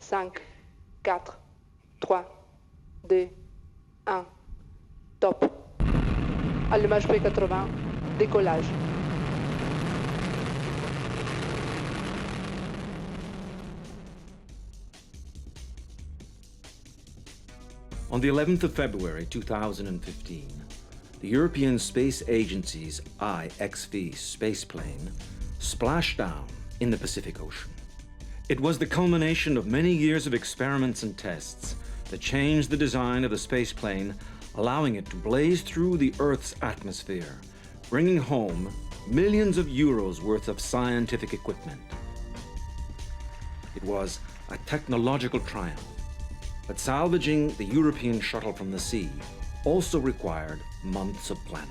5, 4, 3, 2, 1. Top. Allumage P80, décollage. On the 11th of February 2015, the European Space Agency's IXV spaceplane splashed down in the Pacific Ocean. It was the culmination of many years of experiments and tests that changed the design of the spaceplane, allowing it to blaze through the Earth's atmosphere, bringing home millions of euros worth of scientific equipment. It was a technological triumph, but salvaging the European shuttle from the sea also required months of planning.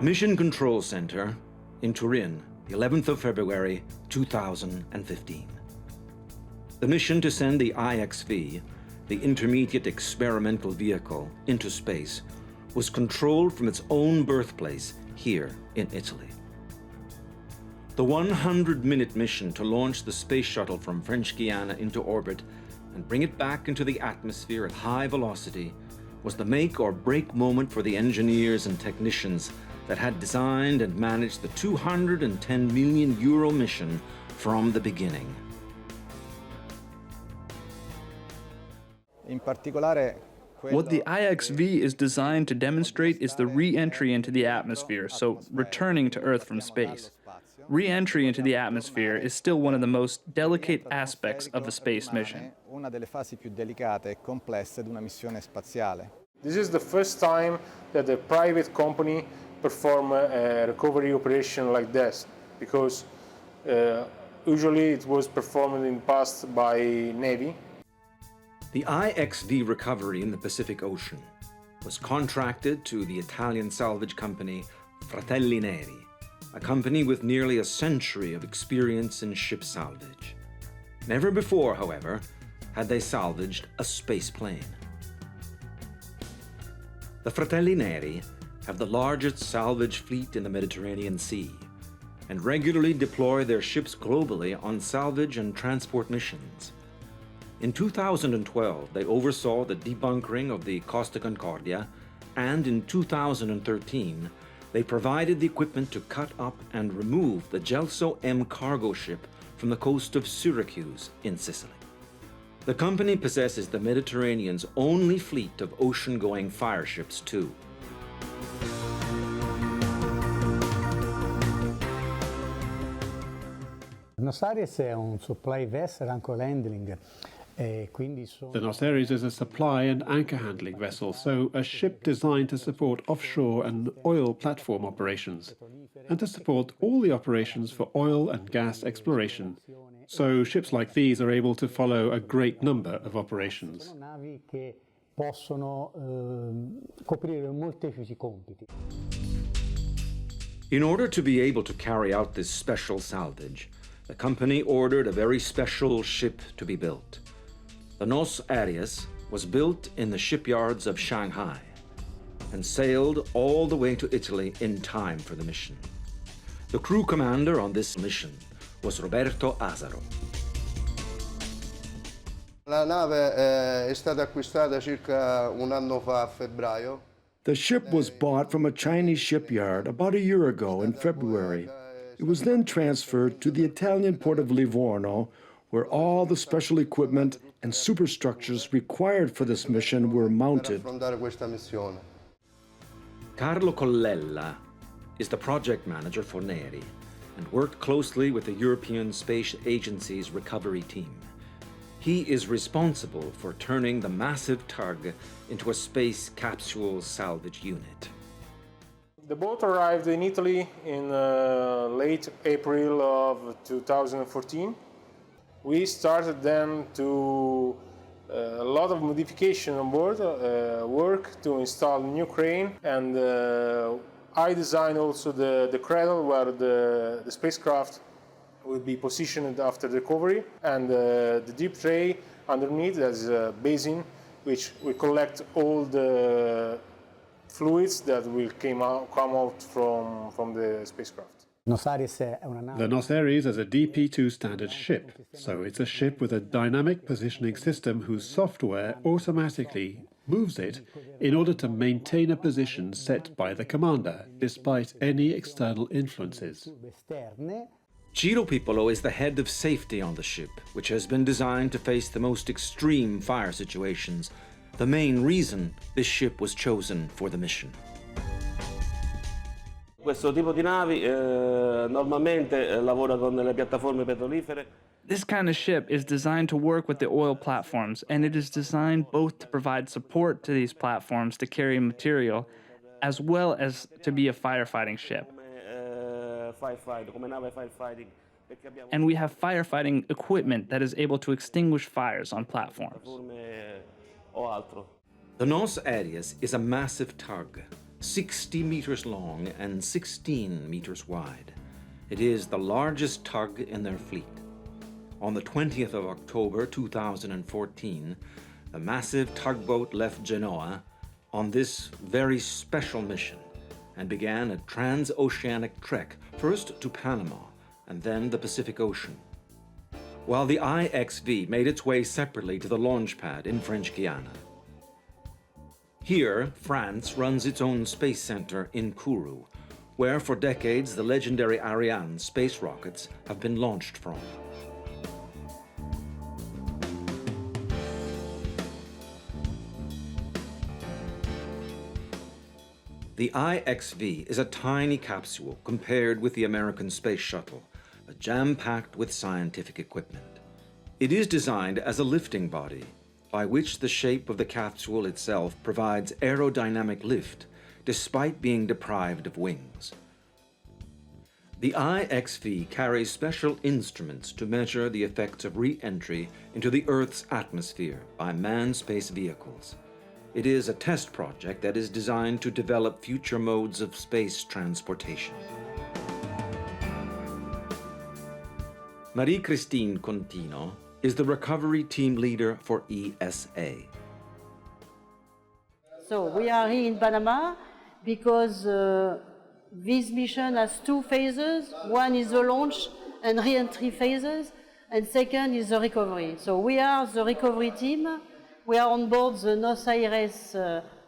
Mission Control Center in Turin, the 11th of February 2015. The mission to send the IXV, the Intermediate Experimental Vehicle, into space was controlled from its own birthplace here in Italy. The 100-minute mission to launch the space shuttle from French Guiana into orbit and bring it back into the atmosphere at high velocity was the make or break moment for the engineers and technicians that had designed and managed the 210 million euro mission from the beginning. What the IXV is designed to demonstrate is the re-entry into the atmosphere, so returning to Earth from space. Re-entry into the atmosphere is still one of the most delicate aspects of a space mission. This is the first time that a private company perform a recovery operation like this, because usually it was performed in the past by Navy. The IXV recovery in the Pacific Ocean was contracted to the Italian salvage company Fratelli Neri, a company with nearly a century of experience in ship salvage. Never before, however, had they salvaged a space plane. The Fratelli Neri have the largest salvage fleet in the Mediterranean Sea and regularly deploy their ships globally on salvage and transport missions. In 2012, they oversaw the debunkering of the Costa Concordia, and in 2013, they provided the equipment to cut up and remove the Gelso M cargo ship from the coast of Syracuse in Sicily. The company possesses the Mediterranean's only fleet of ocean-going fire ships, too. The Nosaris is a supply and anchor handling vessel, so a ship designed to support offshore and oil platform operations, and to support all the operations for oil and gas exploration. So ships like these are able to follow a great number of operations. In order to be able to carry out this special salvage, the company ordered a very special ship to be built. The Nos Arias was built in the shipyards of Shanghai and sailed all the way to Italy in time for the mission. The crew commander on this mission was Roberto Asaro. La nave è stata acquistata circa un anno fa a febbraio. The ship was bought from a Chinese shipyard about a year ago in February. It was then transferred to the Italian port of Livorno, where all the special equipment and superstructures required for this mission were mounted. Carlo Collella is the project manager for Neri and worked closely with the European Space Agency's recovery team. He is responsible for turning the massive tug into a space capsule salvage unit. The boat arrived in Italy in late April of 2014. We started then to a lot of modification on board, work to install a new crane, and I designed also the cradle where the spacecraft will be positioned after the recovery, and the deep tray underneath as a basin which we collect all the fluids that will come out from the spacecraft. The Noceres is a DP2 standard ship, so it's a ship with a dynamic positioning system whose software automatically moves it in order to maintain a position set by the commander, despite any external influences. Ciro Pipolo is the head of safety on the ship, which has been designed to face the most extreme fire situations, the main reason this ship was chosen for the mission. Questo tipo di navi normalmente lavora con le piattaforme petrolifere. This kind of ship is designed to work with the oil platforms, and it is designed both to provide support to these platforms to carry material, as well as to be a firefighting ship. And we have firefighting equipment that is able to extinguish fires on platforms. The Nos Aries is a massive tug, 60 meters long and 16 meters wide. It is the largest tug in their fleet. On the 20th of October 2014, the massive tugboat left Genoa on this very special mission and began a transoceanic trek, first to Panama and then the Pacific Ocean, while the IXV made its way separately to the launch pad in French Guiana. Here, France runs its own space center in Kourou, where for decades the legendary Ariane space rockets have been launched from. The IXV is a tiny capsule compared with the American Space Shuttle, but jam-packed with scientific equipment. It is designed as a lifting body, by which the shape of the capsule itself provides aerodynamic lift, despite being deprived of wings. The IXV carries special instruments to measure the effects of re-entry into the Earth's atmosphere by manned space vehicles. It is a test project that is designed to develop future modes of space transportation. Marie-Christine Contino is the recovery team leader for ESA. So we are here in Panama because this mission has two phases. One is the launch and re-entry phases, and second is the recovery. So we are the recovery team. We are on board the Nos Aires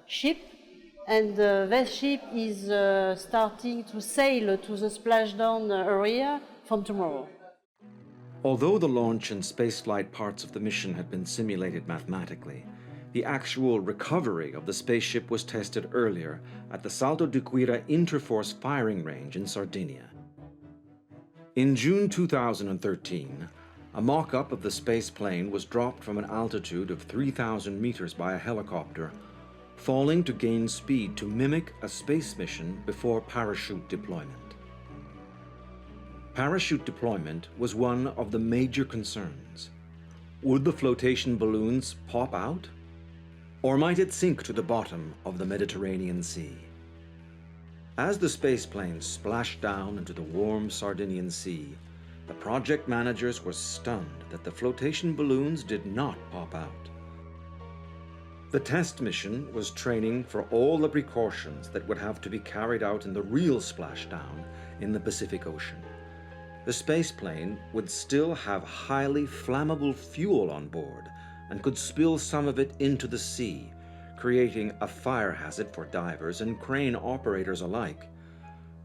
ship, and this ship is starting to sail to the splashdown area from tomorrow. Although the launch and spaceflight parts of the mission had been simulated mathematically, the actual recovery of the spaceship was tested earlier at the Salto di Quira Interforce firing range in Sardinia. In June 2013, a mock-up of the spaceplane was dropped from an altitude of 3,000 meters by a helicopter, falling to gain speed to mimic a space mission before parachute deployment. Parachute deployment was one of the major concerns. Would the flotation balloons pop out? Or might it sink to the bottom of the Mediterranean Sea? As the spaceplane splashed down into the warm Sardinian Sea, the project managers were stunned that the flotation balloons did not pop out. The test mission was training for all the precautions that would have to be carried out in the real splashdown in the Pacific Ocean. The spaceplane would still have highly flammable fuel on board and could spill some of it into the sea, creating a fire hazard for divers and crane operators alike.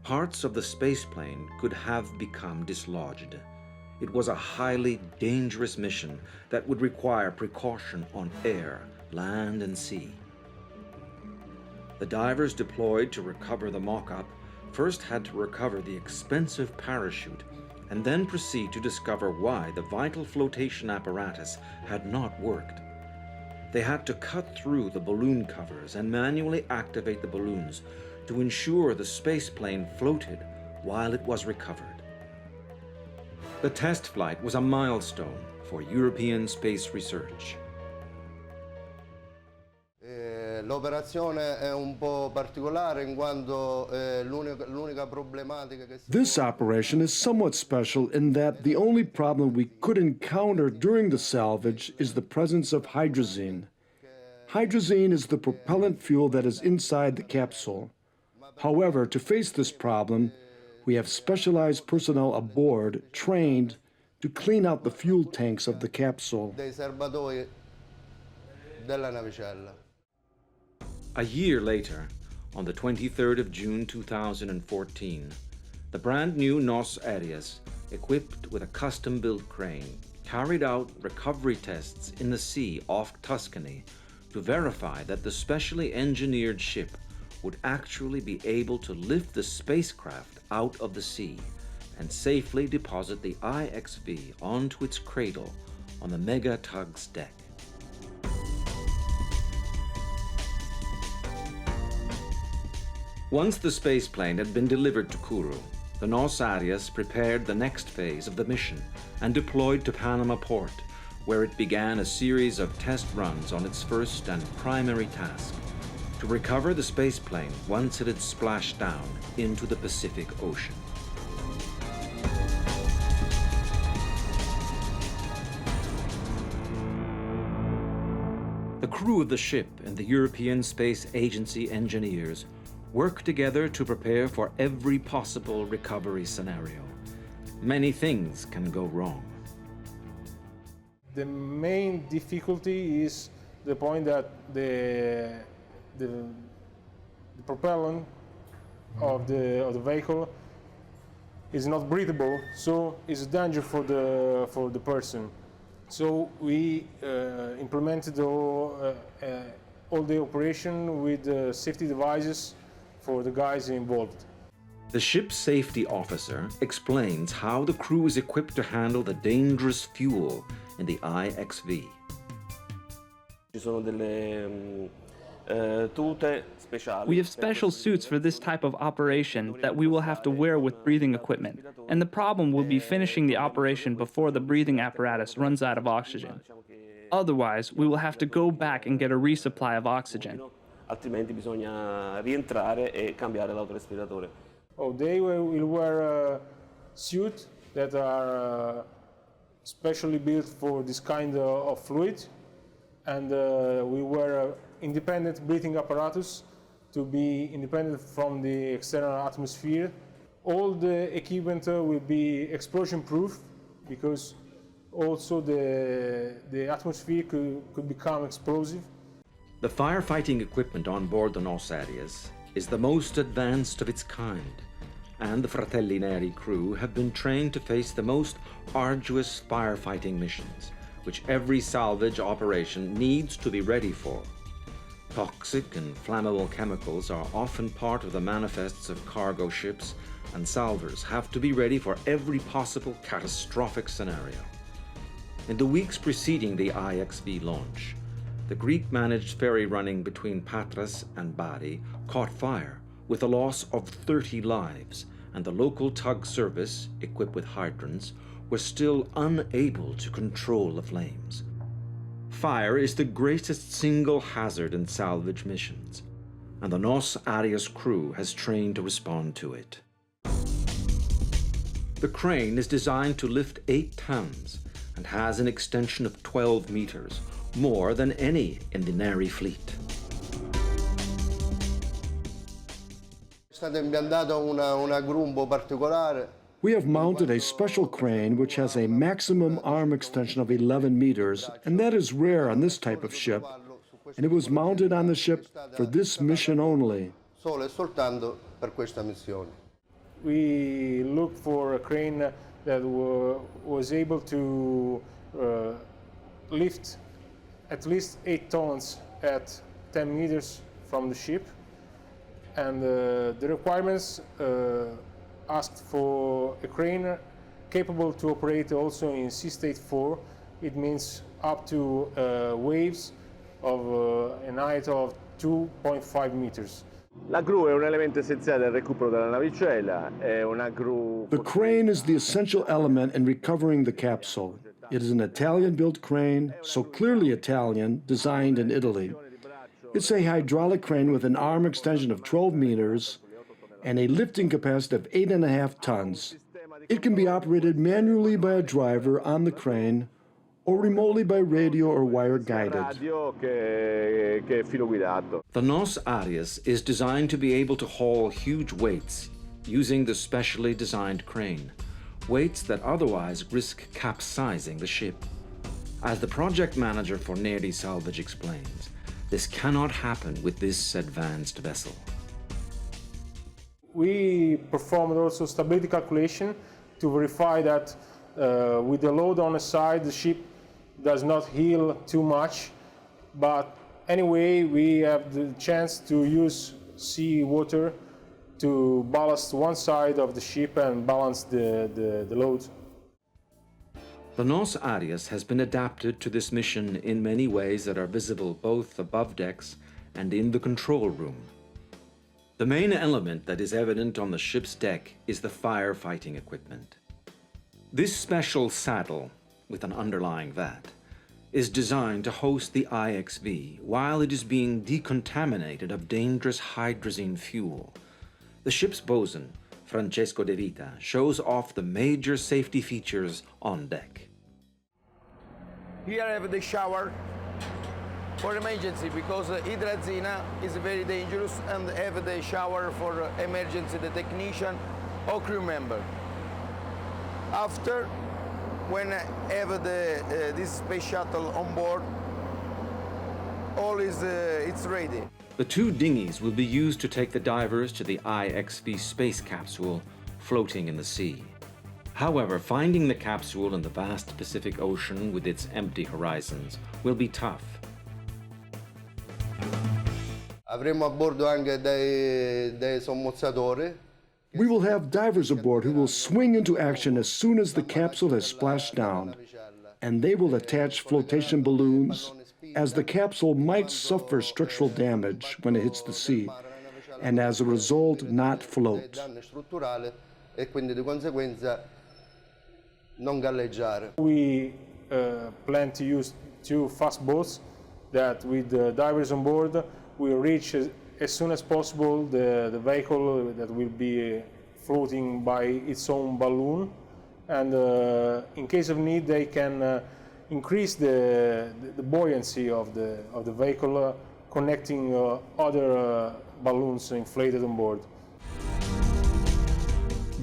Parts of the spaceplane could have become dislodged. It was a highly dangerous mission that would require precaution on air, land, and sea. The divers deployed to recover the mock-up first had to recover the expensive parachute and then proceed to discover why the vital flotation apparatus had not worked. They had to cut through the balloon covers and manually activate the balloons to ensure the spaceplane floated while it was recovered. The test flight was a milestone for European space research. L'operazione è un po' particolare in quanto l'unica problematica che si... This operation is somewhat special in that the only problem we could encounter during the salvage is the presence of hydrazine. Hydrazine is the propellant fuel that is inside the capsule. However, to face this problem, we have specialized personnel aboard trained to clean out the fuel tanks of the capsule. A year later, on the 23rd of June 2014, the brand new NOS Arias, equipped with a custom-built crane, carried out recovery tests in the sea off Tuscany to verify that the specially engineered ship would actually be able to lift the spacecraft out of the sea and safely deposit the IXV onto its cradle on the mega-tug's deck. Once the spaceplane had been delivered to Kourou, the NOS Arias prepared the next phase of the mission and deployed to Panama Port, where it began a series of test runs on its first and primary task: to recover the spaceplane once it had splashed down into the Pacific Ocean. The crew of the ship and the European Space Agency engineers work together to prepare for every possible recovery scenario. Many things can go wrong. The main difficulty is the point that the propellant of the vehicle is not breathable, so it's a danger for the person. So we implemented all the operation with safety devices for the guys involved. The ship's safety officer explains how the crew is equipped to handle the dangerous fuel in the IXV. We have special suits for this type of operation that we will have to wear with breathing equipment, and the problem will be finishing the operation before the breathing apparatus runs out of oxygen. Otherwise, we will have to go back and get a resupply of oxygen. Altrimenti bisogna rientrare e cambiare l'autorespiratore. Oh, they will wear suits that are specially built for this kind of fluid, and we wear independent breathing apparatus to be independent from the external atmosphere. All the equipment will be explosion-proof, because also the atmosphere could become explosive. The firefighting equipment on board the NOS Arias is the most advanced of its kind, and the Fratelli Neri crew have been trained to face the most arduous firefighting missions, which every salvage operation needs to be ready for. Toxic and flammable chemicals are often part of the manifests of cargo ships, and salvers have to be ready for every possible catastrophic scenario. In the weeks preceding the IXV launch, the Greek-managed ferry running between Patras and Bari caught fire, with a loss of 30 lives, and the local tug service, equipped with hydrants, was still unable to control the flames. Fire is the greatest single hazard in salvage missions, and the NOS Arias crew has trained to respond to it. The crane is designed to lift 8 tons and has an extension of 12 meters, more than any in the Neri fleet. We have mounted a special crane which has a maximum arm extension of 11 meters, and that is rare on this type of ship, and it was mounted on the ship for this mission only. We looked for a crane that was able to lift at least 8 tons at 10 meters from the ship, and the requirements asked for a crane capable to operate also in sea state 4. It means up to waves of an height of 2.5 meters. La gru è un elemento essenziale del recupero della navicella. È una gru. The crane is the essential element in recovering the capsule. It is an Italian-built crane, so clearly Italian, designed in Italy. It's a hydraulic crane with an arm extension of 12 meters and a lifting capacity of 8.5 tons. It can be operated manually by a driver on the crane or remotely by radio or wire guided. Radio che è filo guidato. The NOS Arias is designed to be able to haul huge weights using the specially designed crane, weights that otherwise risk capsizing the ship. As the project manager for Neri Salvage explains, this cannot happen with this advanced vessel. We performed also stability calculation to verify that with the load on the side, the ship does not heel too much, but anyway, we have the chance to use sea water to ballast one side of the ship and balance the load. The NOS Arias has been adapted to this mission in many ways that are visible both above decks and in the control room. The main element that is evident on the ship's deck is the firefighting equipment. This special saddle, with an underlying vat, is designed to host the IXV while it is being decontaminated of dangerous hydrazine fuel. The ship's bosun, Francesco De Vita, shows off the major safety features on deck. Here I have the shower for emergency because hydrazine is very dangerous, and have the shower for emergency, the technician or crew member. After, when I have this space shuttle on board, all is it's ready. The two dinghies will be used to take the divers to the IXV space capsule floating in the sea. However, finding the capsule in the vast Pacific Ocean with its empty horizons will be tough. Avremo a bordo anche dei sommozzatori. We will have divers aboard who will swing into action as soon as the capsule has splashed down, and they will attach flotation balloons, as the capsule might suffer structural damage when it hits the sea, and as a result not float. E quindi di conseguenza non galleggiare. We plan to use two fast boats that, with the divers on board, will reach as soon as possible the vehicle that will be floating by its own balloon, and in case of need they can increase the buoyancy of the vehicle, connecting other balloons inflated on board.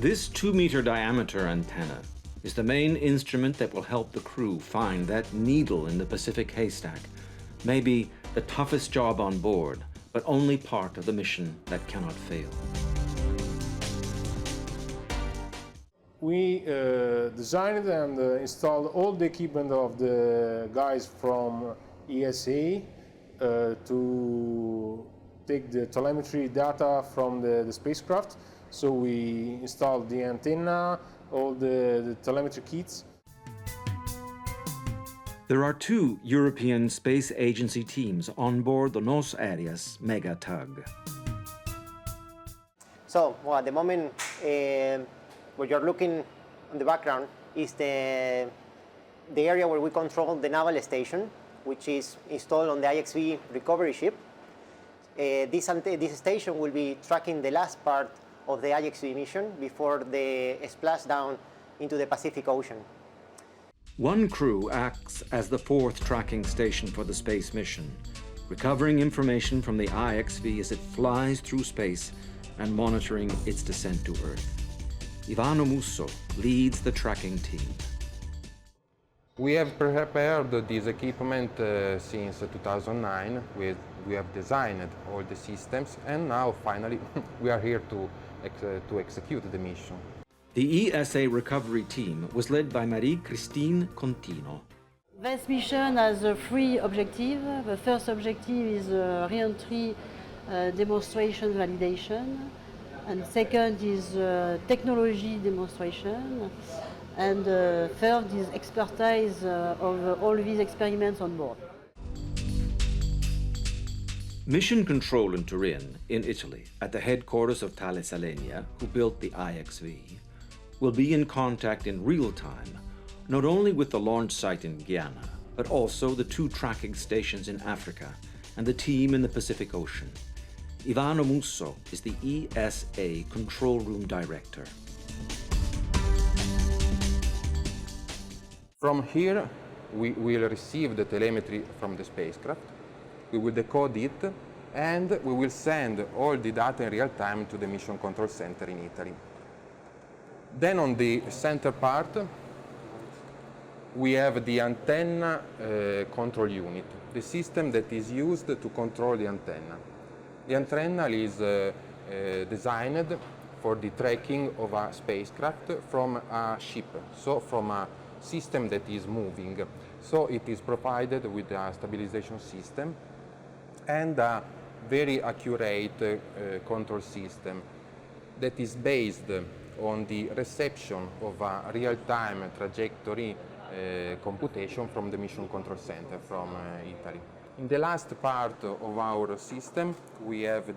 This 2-meter diameter antenna is the main instrument that will help the crew find that needle in the Pacific haystack, maybe the toughest job on board, but only part of the mission that cannot fail. We designed and installed all the equipment of the guys from ESA to take the telemetry data from the spacecraft. So we installed the antenna, all the telemetry kits. There are two European Space Agency teams on board the NOS Arias mega-tug. So, well, at the moment, what you're looking on the background is the area where we control the naval station, which is installed on the IXV recovery ship. This station will be tracking the last part of the IXV mission before the splashdown into the Pacific Ocean. One crew acts as the fourth tracking station for the space mission, recovering information from the IXV as it flies through space and monitoring its descent to Earth. Ivano Musso leads the tracking team. We have prepared this equipment since 2009. We have designed all the systems, and now finally we are here to execute the mission. The ESA recovery team was led by Marie-Christine Contino. This mission has three objectives. The first objective is re-entry demonstration validation, and second is technology demonstration, and third is expertise of all these experiments on board. Mission Control in Turin, in Italy, at the headquarters of Thale Salenia, who built the IXV, will be in contact in real time, not only with the launch site in Guyana, but also the two tracking stations in Africa and the team in the Pacific Ocean. Ivano Musso is the ESA Control Room Director. From here, we will receive the telemetry from the spacecraft, we will decode it, and we will send all the data in real time to the Mission Control Center in Italy. Then on the center part, we have the antenna control unit, the system that is used to control the antenna. The antenna is designed for the tracking of a spacecraft from a ship, so from a system that is moving. So it is provided with a stabilization system and a very accurate control system that is based on the reception of a real-time trajectory computation from the Mission Control Center from Italy. In the last part of our system, we have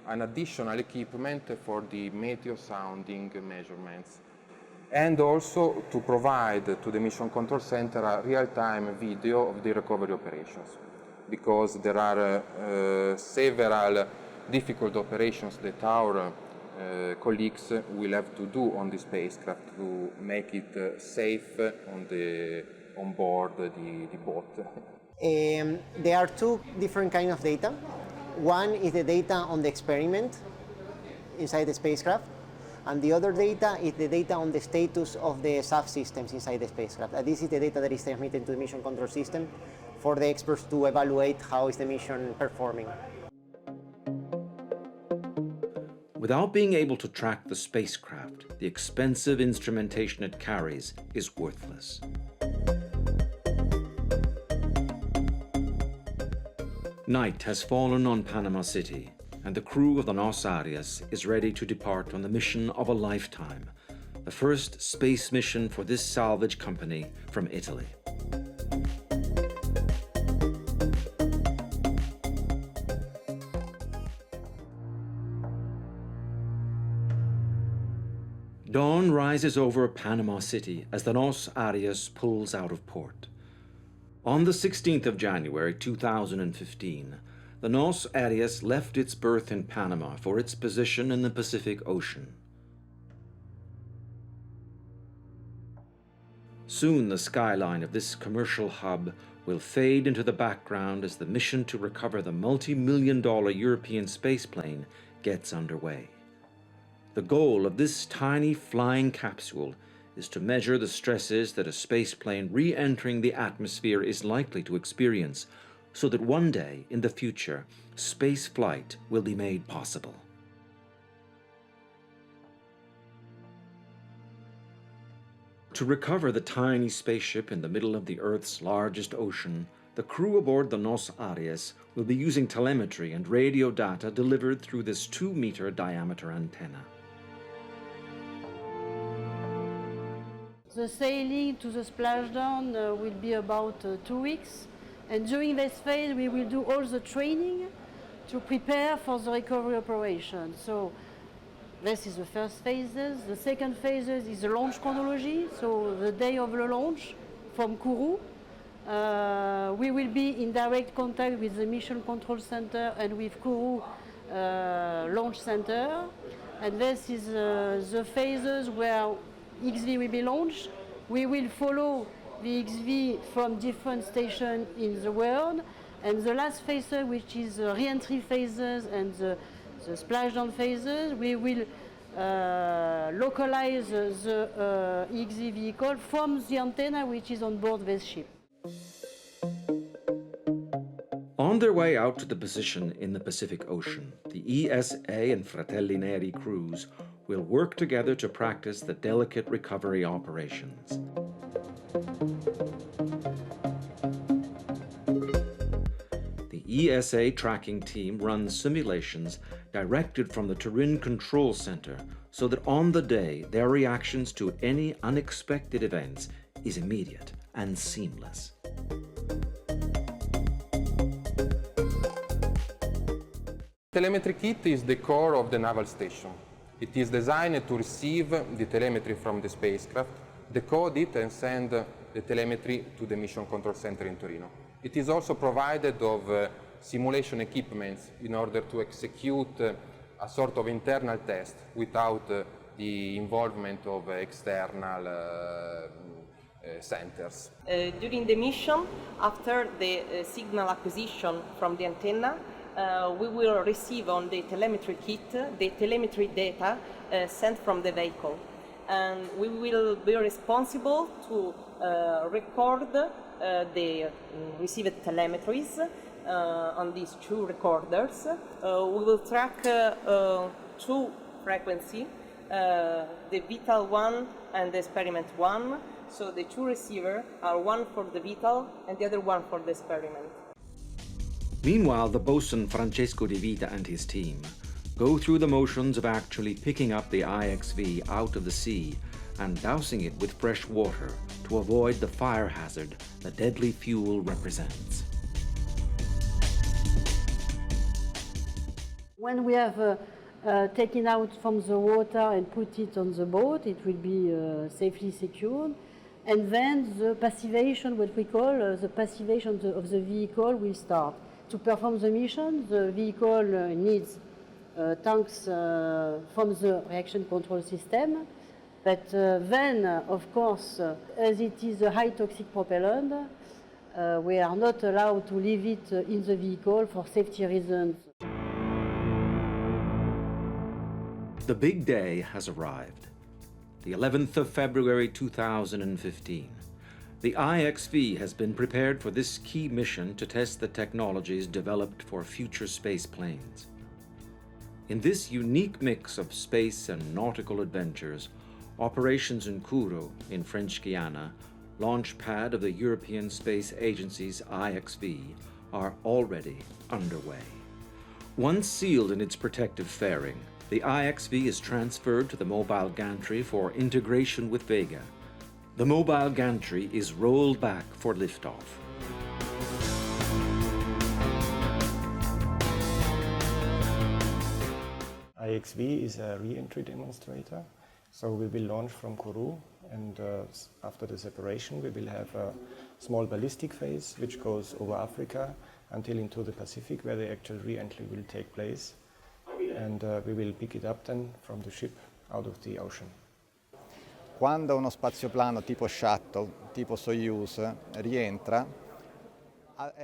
an additional equipment for the meteor sounding measurements, and also to provide to the Mission Control Center a real-time video of the recovery operations, because there are several difficult operations that our colleagues will have to do on the spacecraft to make it safe on board the boat. There are two different kinds of data. One is the data on the experiment inside the spacecraft, and the other data is the data on the status of the subsystems inside the spacecraft. And this is the data that is transmitted to the mission control system for the experts to evaluate how is the mission performing. Without being able to track the spacecraft, the expensive instrumentation it carries is worthless. Night has fallen on Panama City, and the crew of the Nos Arias is ready to depart on the mission of a lifetime, the first space mission for this salvage company from Italy. Dawn rises over Panama City as the Nos Arias pulls out of port. On the 16th of January 2015, the Nos Arias left its berth in Panama for its position in the Pacific Ocean. Soon the skyline of this commercial hub will fade into the background as the mission to recover the multi-million-dollar European spaceplane gets underway. The goal of this tiny flying capsule is to measure the stresses that a spaceplane re-entering the atmosphere is likely to experience, so that one day in the future, space flight will be made possible. To recover the tiny spaceship in the middle of the Earth's largest ocean, the crew aboard the Nos Arias will be using telemetry and radio data delivered through this 2-meter diameter antenna. The sailing to the splashdown will be about 2 weeks, and during this phase we will do all the training to prepare for the recovery operation. So this is the first phases. The second phases is the launch chronology, so the day of the launch from Kourou. We will be in direct contact with the Mission Control Center and with Kourou Launch Center, and this is the phases where XV will be launched. We will follow the XV from different stations in the world, and the last phase, which is the re-entry phases and the splashdown phases, we will localize the XV vehicle from the antenna which is on board this ship. On their way out to the position in the Pacific Ocean, the ESA and Fratelli Neri crews will work together to practice the delicate recovery operations. The ESA tracking team runs simulations directed from the Turin Control Center so that on the day their reactions to any unexpected events is immediate and seamless. Telemetry kit is the core of the naval station. It is designed to receive the telemetry from the spacecraft, decode it and send the telemetry to the Mission Control Center in Torino. It is also provided of simulation equipments in order to execute a sort of internal test without the involvement of external centers. During the mission, after the signal acquisition from the antenna, we will receive on the telemetry kit the telemetry data sent from the vehicle. And we will be responsible to record the received telemetries on these two recorders. We will track two frequencies, the vital one and the experiment one. So the two receivers are one for the vital and the other one for the experiment. Meanwhile, the bosun Francesco Di Vita and his team go through the motions of actually picking up the IXV out of the sea and dousing it with fresh water to avoid the fire hazard the deadly fuel represents. When we have taken out from the water and put it on the boat, it will be safely secured. And then the passivation, what we call the passivation of the vehicle, will start. To perform the mission, the vehicle needs tanks from the reaction control system. But then, of course, as it is a high toxic propellant, we are not allowed to leave it in the vehicle for safety reasons. The big day has arrived. The 11th of February 2015. The IXV has been prepared for this key mission to test the technologies developed for future space planes. In this unique mix of space and nautical adventures, operations in Kourou, in French Guiana, launch pad of the European Space Agency's IXV, are already underway. Once sealed in its protective fairing, the IXV is transferred to the mobile gantry for integration with Vega. The mobile gantry is rolled back for liftoff. IXV is a re-entry demonstrator, so we will launch from Kourou, and after the separation we will have a small ballistic phase which goes over Africa until into the Pacific, where the actual re-entry will take place. And we will pick it up then from the ship out of the ocean. Quando uno spazioplano tipo shuttle, tipo Soyuz, rientra.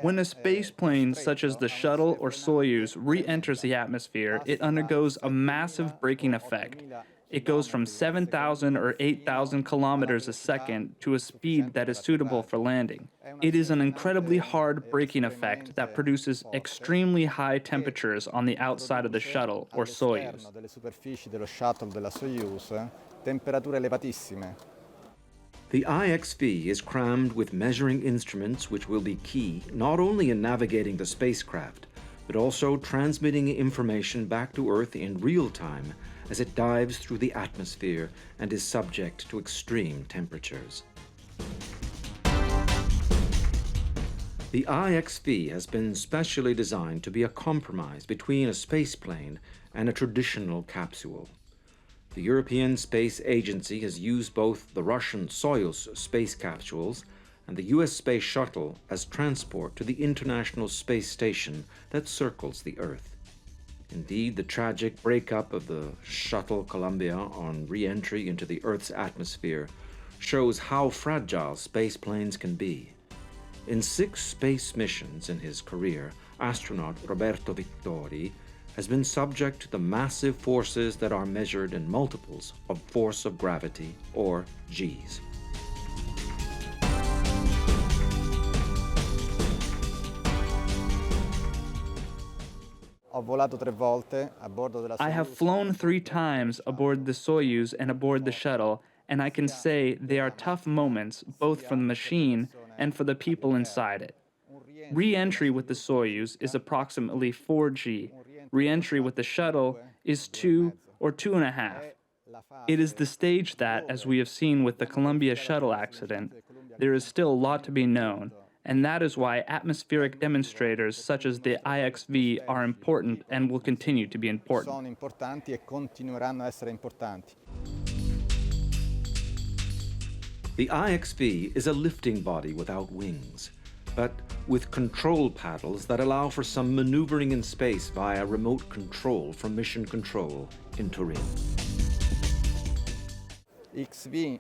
When a space plane such as the shuttle or Soyuz re-enters the atmosphere, it undergoes a massive braking effect. It goes from 7,000 or 8,000 kilometers a second to a speed that is suitable for landing. It is an incredibly hard braking effect that produces extremely high temperatures on the outside of the shuttle or Soyuz. Delle superfici dello shuttle della Soyuz, temperature elevatissime. The IXV is crammed with measuring instruments which will be key not only in navigating the spacecraft, but also transmitting information back to Earth in real time as it dives through the atmosphere and is subject to extreme temperatures. The IXV has been specially designed to be a compromise between a spaceplane and a traditional capsule. The European Space Agency has used both the Russian Soyuz space capsules and the US Space Shuttle as transport to the International Space Station that circles the Earth. Indeed, the tragic breakup of the shuttle Columbia on re-entry into the Earth's atmosphere shows how fragile spaceplanes can be. In 6 space missions in his career, astronaut Roberto Vittori has been subject to the massive forces that are measured in multiples of force of gravity, or G's. I have flown 3 times aboard the Soyuz and aboard the shuttle, and I can say they are tough moments both for the machine and for the people inside it. Re-entry with the Soyuz is approximately 4G. Re-entry with the shuttle is 2 or 2.5. It is the stage that, as we have seen with the Columbia shuttle accident, there is still a lot to be known, and that is why atmospheric demonstrators such as the IXV are important and will continue to be important. Sono importanti e continueranno a essere importanti. The IXV is a lifting body without wings, but with control paddles that allow for some maneuvering in space via remote control from mission control in Turin. XV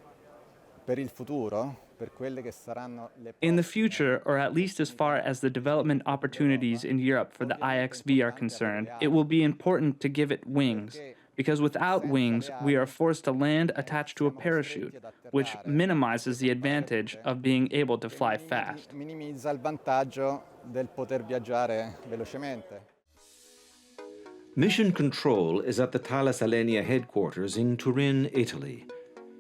Per il futuro, per quelle che saranno le In the future, or at least as far as the development opportunities in Europe for the IXV are concerned, it will be important to give it wings, because without wings, we are forced to land attached to a parachute, which minimizes the advantage of being able to fly fast. minimizza il vantaggio del poter viaggiare velocemente. Mission control is at the Thales Alenia headquarters in Turin, Italy.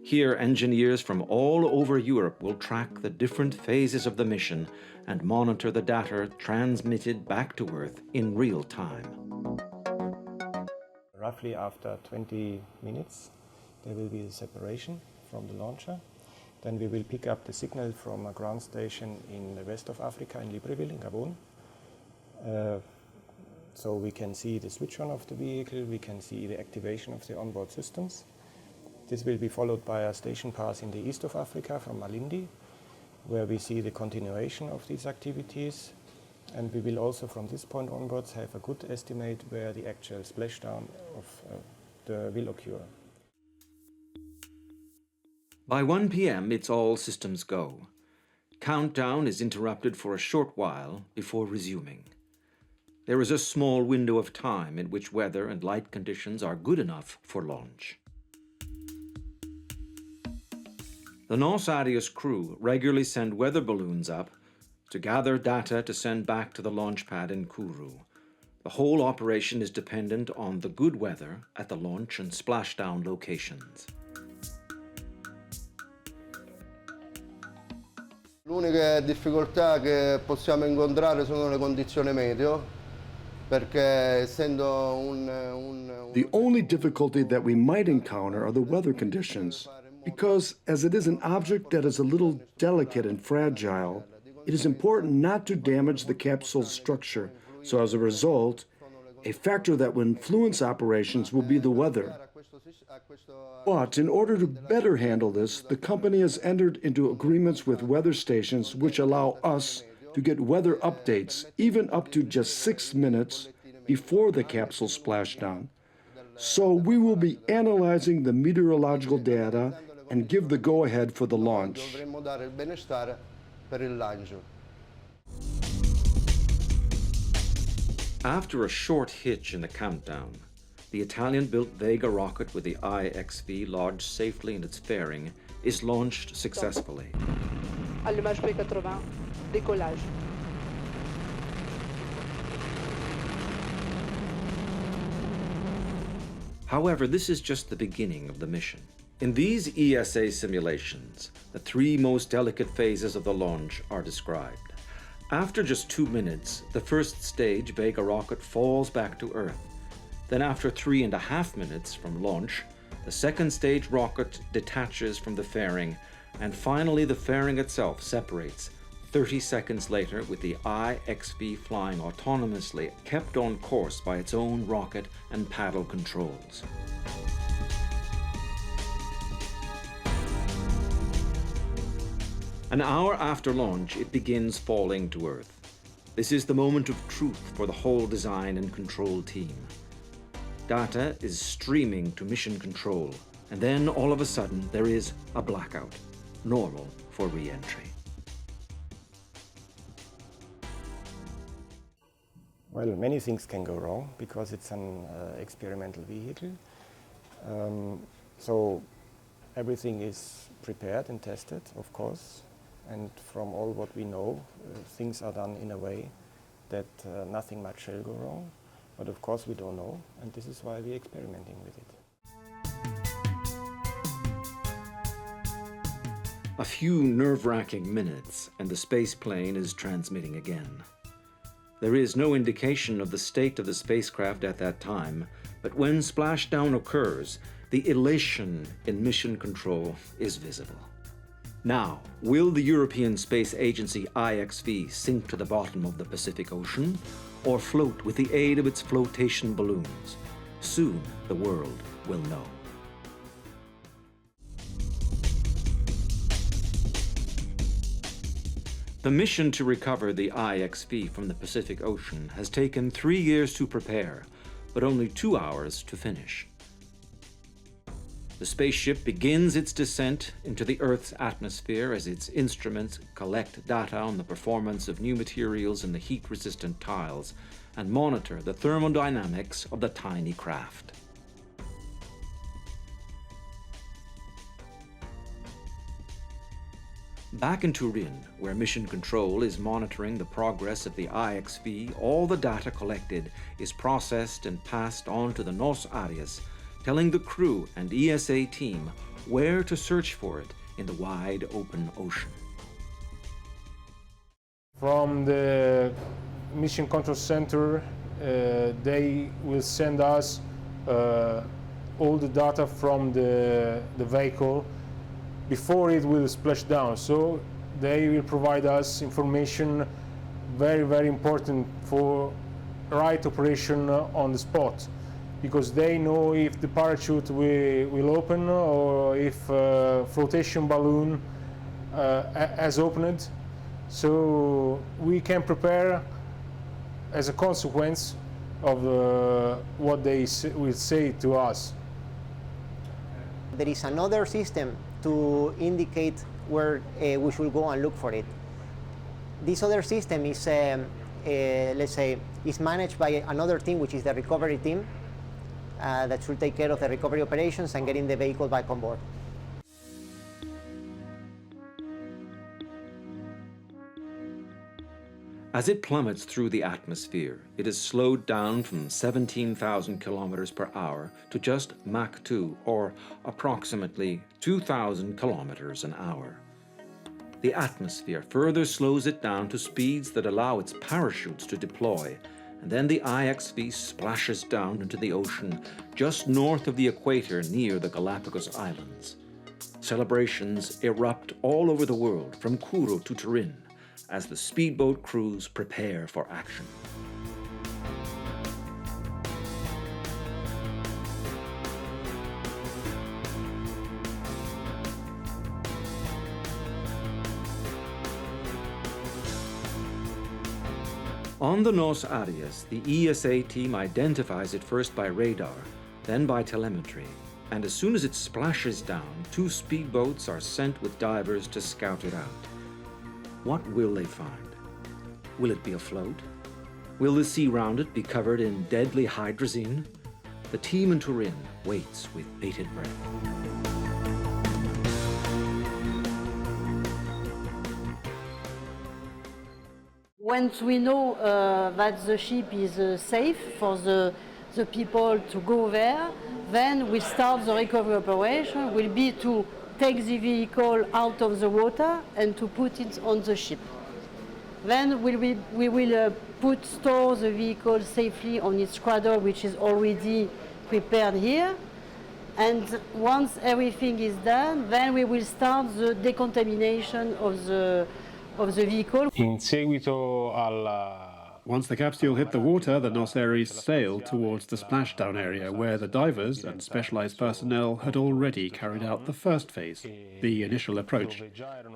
Here, engineers from all over Europe will track the different phases of the mission and monitor the data transmitted back to Earth in real time. Roughly after 20 minutes, there will be a separation from the launcher. Then we will pick up the signal from a ground station in the west of Africa, in Libreville, in Gabon. So we can see the switch on of the vehicle, we can see the activation of the onboard systems. This will be followed by a station pass in the east of Africa from Malindi, where we see the continuation of these activities. And we will also, from this point onwards, have a good estimate where the actual splashdown will occur. By 1 p.m., it's all systems go. Countdown is interrupted for a short while before resuming. There is a small window of time in which weather and light conditions are good enough for launch. The Nos Arias crew regularly send weather balloons up to gather data to send back to the launch pad in Kourou. The whole operation is dependent on the good weather at the launch and splashdown locations. L'unica difficoltà che possiamo incontrare sono le condizioni meteo, perché essendo The only difficulty that we might encounter are the weather conditions, because as it is an object that is a little delicate and fragile, it is important not to damage the capsule's structure. So as a result, a factor that will influence operations will be the weather. But in order to better handle this, the company has entered into agreements with weather stations which allow us to get weather updates even up to just 6 minutes before the capsule splashdown. So we will be analyzing the meteorological data and give the go-ahead for the launch. dovremmo dare il benestare per il lancio. After a short hitch in the countdown, the Italian-built Vega rocket with the IXV lodged safely in its fairing is launched successfully. Allumage P80, décollage. However, this is just the beginning of the mission. In these ESA simulations, the 3 most delicate phases of the launch are described. After just 2 minutes, the first stage Vega rocket falls back to Earth. Then after 3.5 minutes from launch, the second stage rocket detaches from the fairing, and finally the fairing itself separates 30 seconds later with the IXV flying autonomously, kept on course by its own rocket and paddle controls. An hour after launch, it begins falling to Earth. This is the moment of truth for the whole design and control team. Data is streaming to mission control, and then all of a sudden there is a blackout, normal for re-entry. Well, many things can go wrong because it's an experimental vehicle. So everything is prepared and tested, of course. And from all what we know, things are done in a way that nothing much shall go wrong. But of course we don't know, and this is why we're experimenting with it. A few nerve-wracking minutes, and the space plane is transmitting again. There is no indication of the state of the spacecraft at that time, but when splashdown occurs, the elation in mission control is visible. Now, will the European Space Agency IXV sink to the bottom of the Pacific Ocean, or float with the aid of its flotation balloons? Soon the world will know. The mission to recover the IXV from the Pacific Ocean has taken 3 years to prepare, but only 2 hours to finish. The spaceship begins its descent into the Earth's atmosphere as its instruments collect data on the performance of new materials in the heat-resistant tiles and monitor the thermodynamics of the tiny craft. Back in Turin, where Mission Control is monitoring the progress of the IXV, all the data collected is processed and passed on to the Nos Arias, telling the crew and ESA team where to search for it in the wide open ocean. From the Mission Control Center, they will send us all the data from the vehicle before it will splash down. So they will provide us information very, very important for right operation on the spot, because they know if the parachute will open or if flotation balloon has opened. So we can prepare as a consequence of what they will say to us. There is another system to indicate where we should go and look for it. This other system is, let's say, is managed by another team, which is the recovery team, that should take care of the recovery operations and getting the vehicle back on board. As it plummets through the atmosphere, it is slowed down from 17,000 kilometers per hour to just Mach 2, or approximately 2,000 kilometers an hour. The atmosphere further slows it down to speeds that allow its parachutes to deploy, and then the IXV splashes down into the ocean just north of the equator near the Galapagos Islands. Celebrations erupt all over the world, from Kourou to Turin, as the speedboat crews prepare for action. On the Nos Arias, the ESA team identifies it first by radar, then by telemetry, and as soon as it splashes down, 2 speedboats are sent with divers to scout it out. What will they find? Will it be afloat? Will the sea round it be covered in deadly hydrazine? The team in Turin waits with bated breath. Once we know that the ship is safe for the people to go there, then we start the recovery operation. Will be to take the vehicle out of the water and to put it on the ship. Then we will store the vehicle safely on its cradle, which is already prepared here. And once everything is done, then we will start the decontamination of the vehicle. In seguito alla Once the capsule hit the water, the Nos Aries sailed towards the splashdown area where the divers and specialized personnel had already carried out the first phase, the initial approach,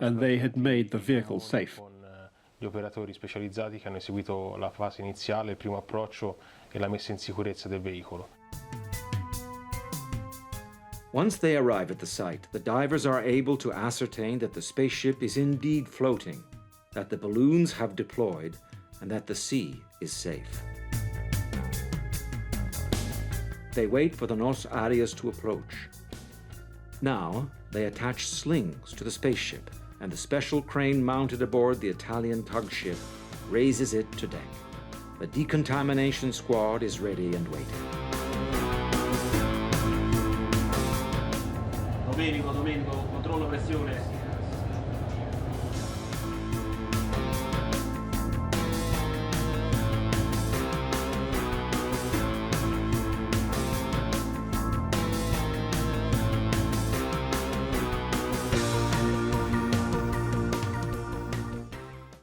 and they had made the vehicle safe. gli operatori specializzati che hanno eseguito la fase iniziale, il primo approccio e la messa in sicurezza del veicolo. Once they arrive at the site, the divers are able to ascertain that the spaceship is indeed floating, that the balloons have deployed, and that the sea is safe. They wait for the Nos Arias to approach. Now, they attach slings to the spaceship, and the special crane mounted aboard the Italian tug ship raises it to deck. The decontamination squad is ready and waiting. Domenico, controllo pressione.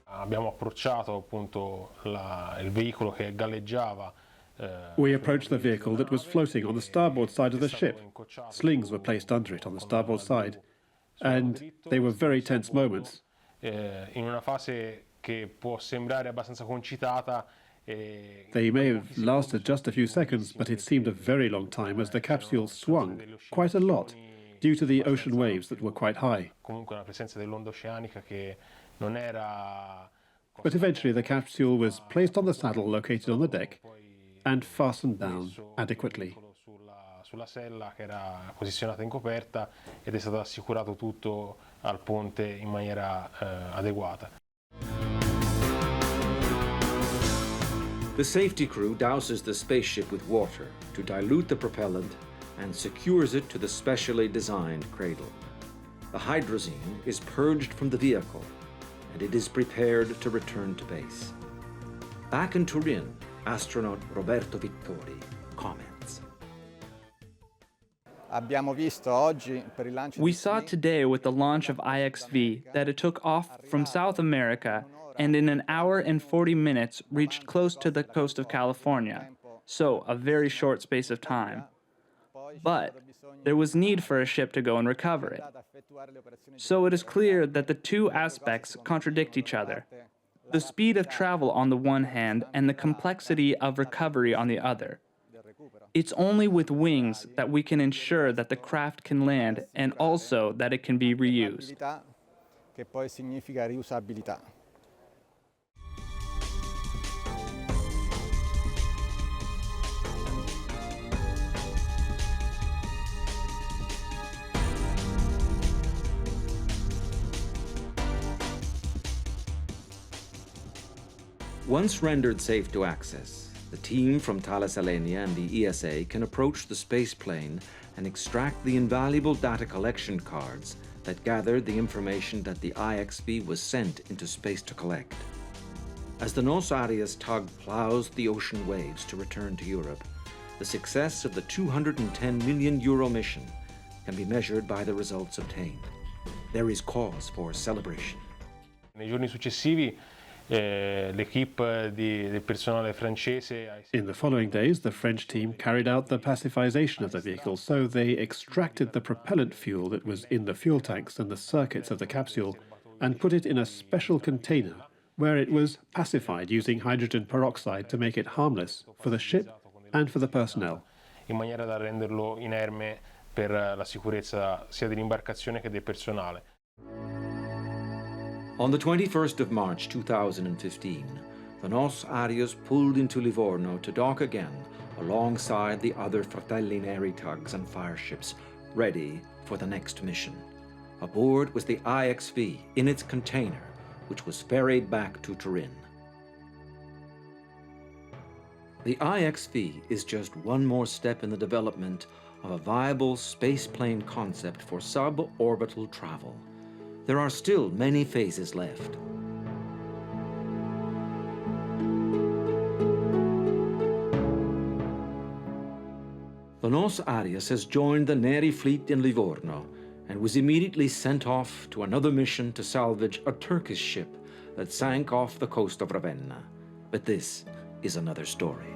Abbiamo approcciato appunto il veicolo che galleggiava. We approached the vehicle that was floating on the starboard side of the ship. Slings were placed under it on the starboard side, and they were very tense moments. In una fase che può sembrare abbastanza concitata. They may have lasted just a few seconds, but it seemed a very long time as the capsule swung quite a lot, due to the ocean waves that were quite high. But eventually the capsule was placed on the saddle located on the deck and fastened down adequately. Sulla sella che era posizionata in coperta ed è stato assicurato tutto al ponte in maniera adeguata. The safety crew douses the spaceship with water to dilute the propellant and secures it to the specially designed cradle. The hydrazine is purged from the vehicle and it is prepared to return to base. Back in Turin, astronaut Roberto Vittori comments. We saw today with the launch of IXV that it took off from South America and in an hour and 40 minutes reached close to the coast of California, so a very short space of time. But there was need for a ship to go and recover it. So it is clear that the two aspects contradict each other. The speed of travel on the one hand and the complexity of recovery on the other. It's only with wings that we can ensure that the craft can land and also that it can be reused. Che poi significa riusabilità. Once rendered safe to access, the team from Thales Alenia and the ESA can approach the space plane and extract the invaluable data collection cards that gathered the information that the IXV was sent into space to collect. As the Nos Arias tug plows the ocean waves to return to Europe, the success of the €210 million mission can be measured by the results obtained. There is cause for celebration. Nei giorni successivi l'équipe del personale francese. In the following days, the French team carried out the pacifization of the vehicle, so they extracted the propellant fuel that was in the fuel tanks and the circuits of the capsule and put it in a special container where it was pacified using hydrogen peroxide to make it harmless for the ship and for the personnel. In maniera da renderlo inerme per la sicurezza sia dell'imbarcazione che del personale. On the 21st of March 2015, the Nos Arias pulled into Livorno to dock again alongside the other Fratelli Neri tugs and fireships, ready for the next mission. Aboard was the IXV in its container, which was ferried back to Turin. The IXV is just one more step in the development of a viable spaceplane concept for suborbital travel. There are still many phases left. The Nos Arias has joined the Neri fleet in Livorno and was immediately sent off to another mission to salvage a Turkish ship that sank off the coast of Ravenna. But this is another story.